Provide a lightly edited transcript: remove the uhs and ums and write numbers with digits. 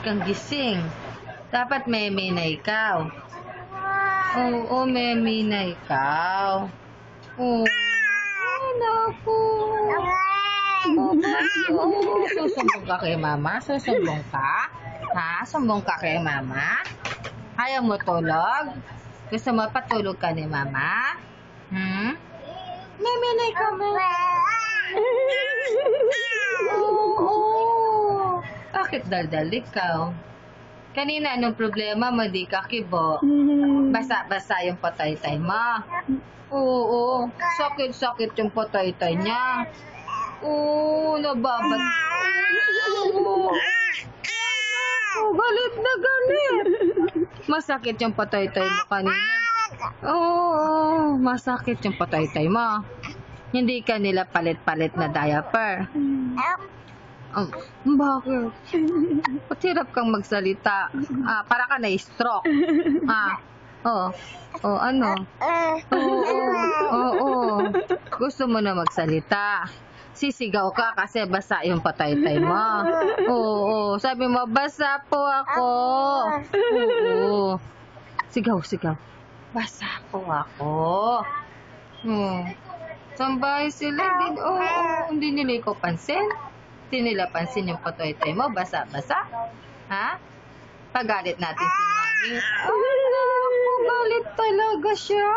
kang gising. Dapat meme na ikaw. Oo, meme na ikaw. Oo. Ay, naku. Susumbong ka kay mama? Susumbong ka? Ha? Sumbong ka kay mama? Ayaw mo tulog? Gusto mo patulog ka ni mama? Meme na ikaw, meme. Oo. Bakit daldal ikaw? Kanina, anong problema mo? Di ka kibo. Basa-basa yung patay-tay mo. Oo. Sakit-sakit yung patay-tay niya. Oo, nababad. Oo. Galit na galit. Masakit yung patay-tay mo kanina. Oo, masakit yung patay-tay mo. Hindi ka nila palit-palit na diaper. Bakit? Ba't hirap kang magsalita? Para ka na-stroke. Ano? Oo. Gusto mo na magsalita. Sisigaw ka kasi basa yung patay-tay mo. Oo. Sabi mo, basa po ako. Oo. Sigaw. Basa po ako. Sambay sila. Hindi nila ikaw pansin. Hindi nila pansin yung patay-tay mo. Basa-basa. Ha? Pagalit natin si mami. Ay, naku, galit talaga siya.